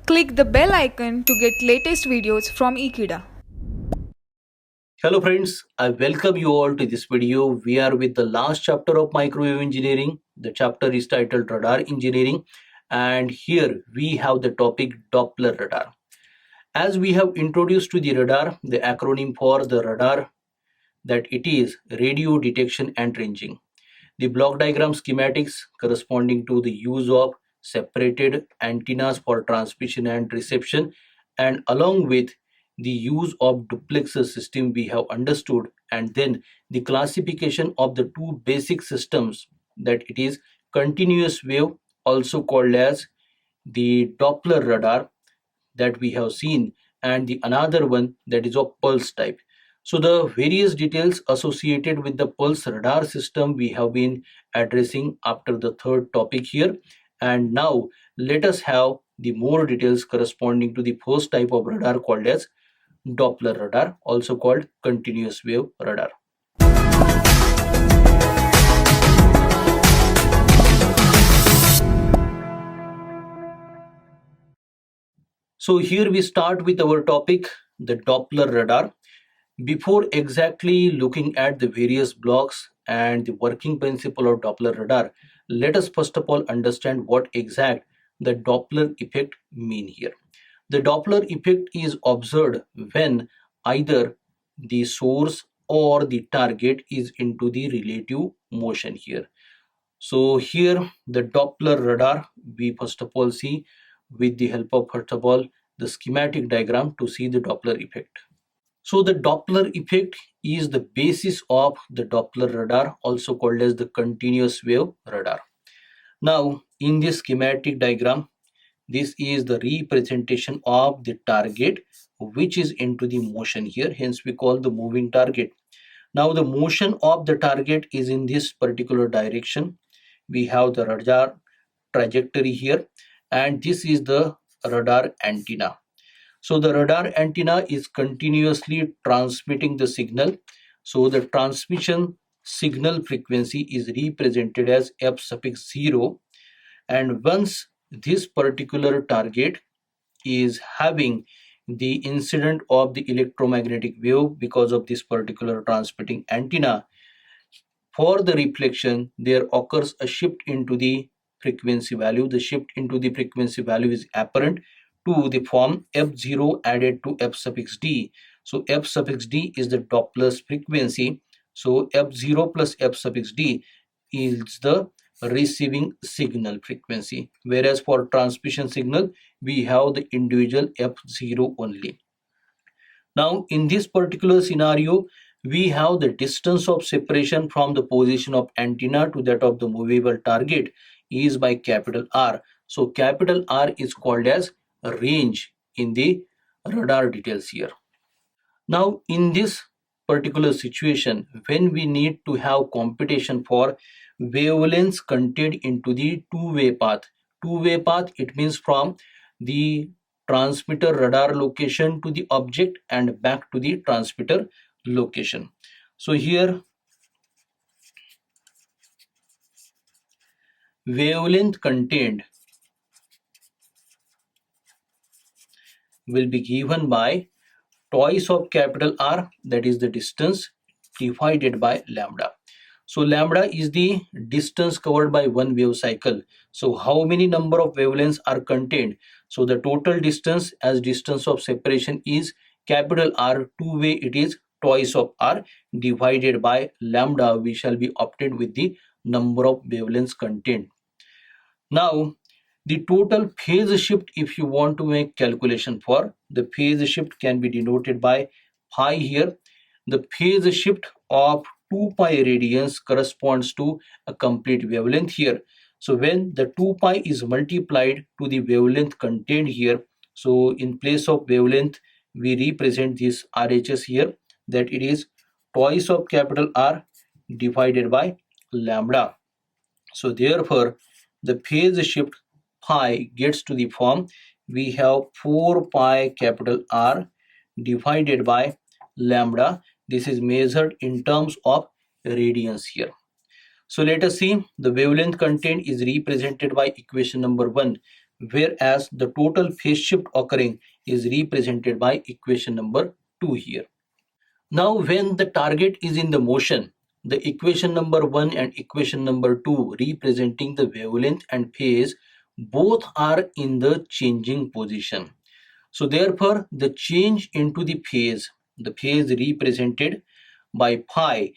Click the bell icon to get latest videos from Ekeeda. Hello friends, I welcome you all to this video. We are with the last chapter of microwave engineering. The chapter is titled Radar Engineering, and here we have the topic Doppler radar. As we have introduced to the radar, the acronym for the radar, that it is radio detection and ranging. The block diagram schematics corresponding to the use of separated antennas for transmission and reception, and along with the use of duplexer system we have understood, and then the classification of the two basic systems, that it is continuous wave, also called as the Doppler radar, that we have seen, and the another one that is of pulse type. So the various details associated with the pulse radar system we have been addressing after the third topic here, and now let us have the more details corresponding to the first type of radar called as Doppler radar, also called continuous wave radar. So here we start with our topic, the Doppler radar. Before exactly looking at the various blocks and the working principle of Doppler radar, let us first of all understand what exact the Doppler effect mean here. The Doppler effect is observed when either the source or the target is into the relative motion here. So here the Doppler radar, we first of all see with the help of first of all the schematic diagram to see the Doppler effect. So the Doppler effect is the basis of the Doppler radar, also called as the continuous wave radar. Now in this schematic diagram, this is the representation of the target which is into the motion here, hence we call the moving target. Now the motion of the target is in this particular direction. We have the radar trajectory here, and this is the radar antenna. So the radar antenna is continuously transmitting the signal. So the transmission signal frequency is represented as f suffix 0, and once this particular target is having the incident of the electromagnetic wave because of this particular transmitting antenna, for the reflection there occurs a shift into the frequency value. The shift into the frequency value is apparent to the form f0 added to f suffix d. So f suffix d is the Doppler's frequency. So f0 plus f suffix d is the receiving signal frequency, whereas for transmission signal we have the individual f0 only. Now in this particular scenario, we have the distance of separation from the position of antenna to that of the movable target is by capital R. So capital R is called as range in the radar details here. Now in this particular situation, when we need to have computation for wavelengths contained into the two-way path, it means from the transmitter radar location to the object and back to the transmitter location. So here wavelength contained will be given by twice of capital R, that is the distance, divided by lambda. So lambda is the distance covered by one wave cycle. So how many number of wavelengths are contained? So the total distance as distance of separation is capital R, two-way it is twice of R, divided by lambda, we shall be obtained with the number of wavelengths contained. Now the total phase shift, if you want to make calculation for the phase shift, can be denoted by phi here. The phase shift of 2 pi radians corresponds to a complete wavelength here. So when the 2 pi is multiplied to the wavelength contained here, so in place of wavelength we represent this RHS here, that it is twice of capital R divided by lambda. So therefore the phase shift pi gets to the form, we have 4 pi capital R divided by lambda. This is measured in terms of radians here. So let us see, the wavelength contained is represented by equation number 1. whereas the total phase shift occurring is represented by equation number 2 here. Now when the target is in the motion, the equation number 1 and equation number 2 representing the wavelength and phase both are in the changing position. So therefore the change into the phase represented by phi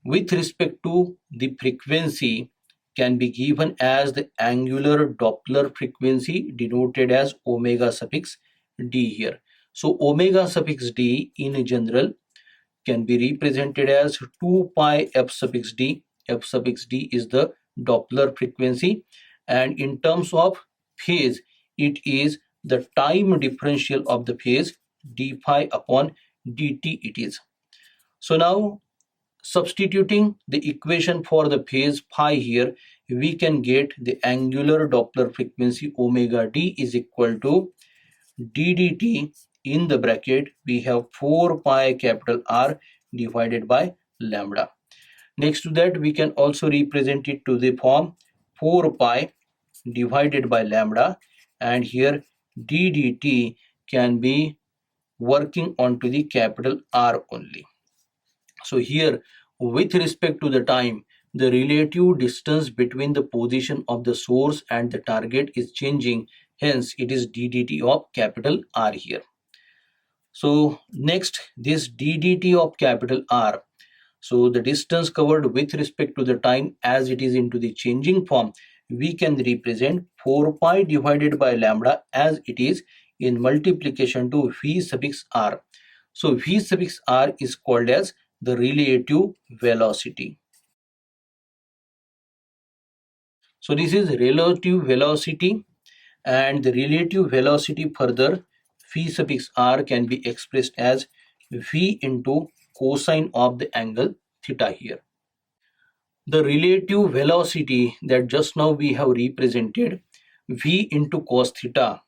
with respect to the frequency can be given as the angular Doppler frequency denoted as omega suffix d here. So omega suffix d in general can be represented as 2 pi f suffix d. F suffix d is the Doppler frequency, and in terms of phase, it is the time differential of the phase d phi upon dt it is. So now substituting the equation for the phase phi here, we can get the angular Doppler frequency omega d is equal to ddt. In the bracket we have 4 pi capital R divided by lambda. Next to that we can also represent it to the form 4 pi divided by lambda, and here ddt can be working onto the capital R only. So here with respect to the time, the relative distance between the position of the source and the target is changing, hence it is ddt of capital R here. So next, this ddt of capital R, so the distance covered with respect to the time as it is into the changing form, we can represent 4 pi divided by lambda as it is in multiplication to v suffix r. So v suffix r is called as the relative velocity. So this is relative velocity, and the relative velocity further v suffix r can be expressed as v into cosine of the angle theta here. The relative velocity that just now we have represented, v into cos theta,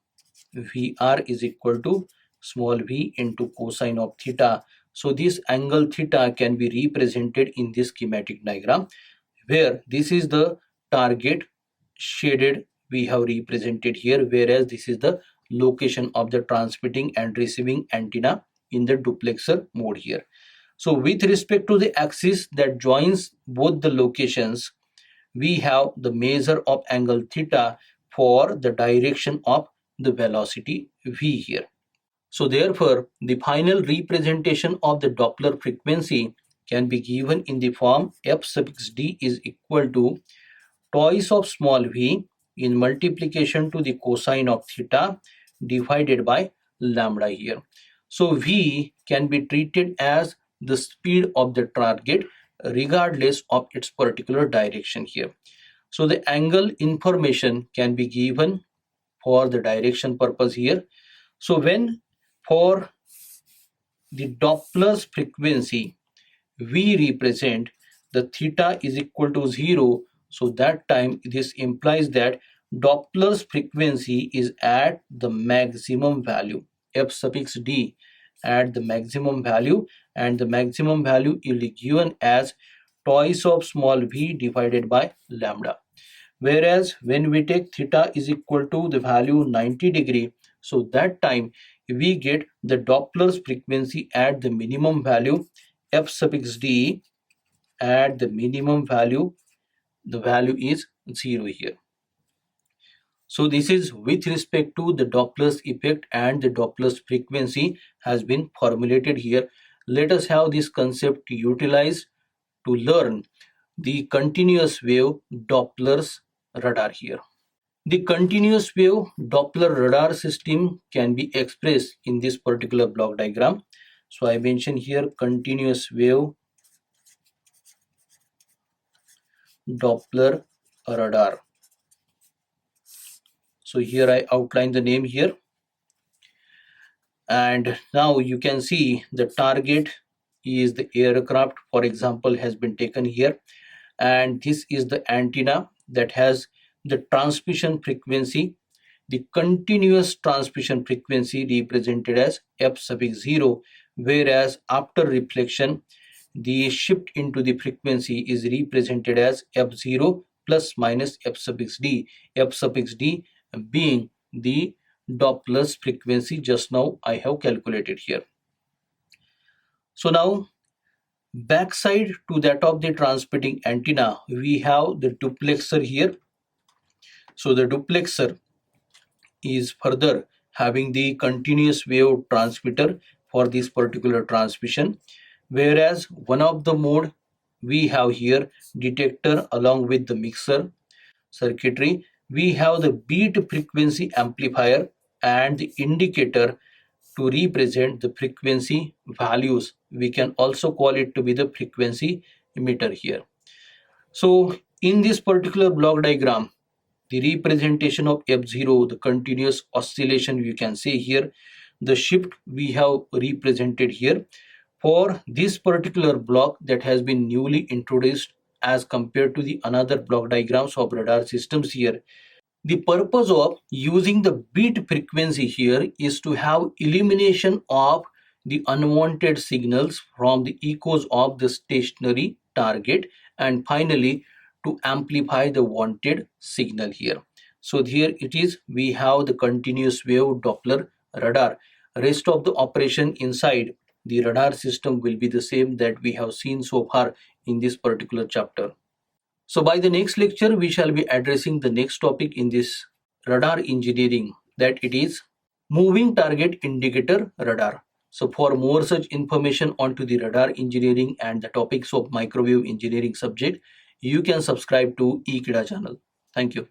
vr is equal to small v into cosine of theta. So this angle theta can be represented in this schematic diagram, where this is the target shaded we have represented here, whereas this is the location of the transmitting and receiving antenna in the duplexer mode here. So with respect to the axis that joins both the locations, we have the measure of angle theta for the direction of the velocity v here. So therefore, the final representation of the Doppler frequency can be given in the form f suffix d is equal to twice of small v in multiplication to the cosine of theta divided by lambda here. So v can be treated as the speed of the target regardless of its particular direction here. So the angle information can be given for the direction purpose here. So when for the Doppler's frequency we represent the theta is equal to 0, so that time this implies that Doppler's frequency is at the maximum value, f suffix d at the maximum value, and the maximum value will be given as twice of small v divided by lambda. Whereas when we take theta is equal to the value 90 degree, so that time we get the Doppler's frequency at the minimum value, f suffix d at the minimum value, the value is 0 here. So this is with respect to the Doppler's effect, and the Doppler's frequency has been formulated here. Let us have this concept utilized to learn the continuous wave Doppler's radar here. The continuous wave Doppler radar system can be expressed in this particular block diagram. So I mentioned here continuous wave Doppler radar. So here I outline the name here, and now you can see the target is the aircraft, for example, has been taken here, and this is the antenna that has the transmission frequency, the continuous transmission frequency represented as f suffix 0, whereas after reflection the shift into the frequency is represented as f0 plus minus f suffix d being the Doppler's frequency just now I have calculated here. So now backside to that of the transmitting antenna, we have the duplexer here. So the duplexer is further having the continuous wave transmitter for this particular transmission, whereas one of the mode we have here detector along with the mixer circuitry. We have the beat frequency amplifier and the indicator to represent the frequency values. We can also call it to be the frequency emitter here. So in this particular block diagram, the representation of F0, the continuous oscillation, you can say here, the shift we have represented here for this particular block that has been newly introduced as compared to the another block diagrams of radar systems here. The purpose of using the beat frequency here is to have elimination of the unwanted signals from the echoes of the stationary target, and finally to amplify the wanted signal here. So here it is, we have the continuous wave Doppler radar. Rest of the operation inside the radar system will be the same that we have seen so far in this particular chapter. So by the next lecture, we shall be addressing the next topic in this radar engineering, that it is moving target indicator radar. So for more such information onto the radar engineering and the topics of microwave engineering subject, you can subscribe to Ekeeda channel. Thank you.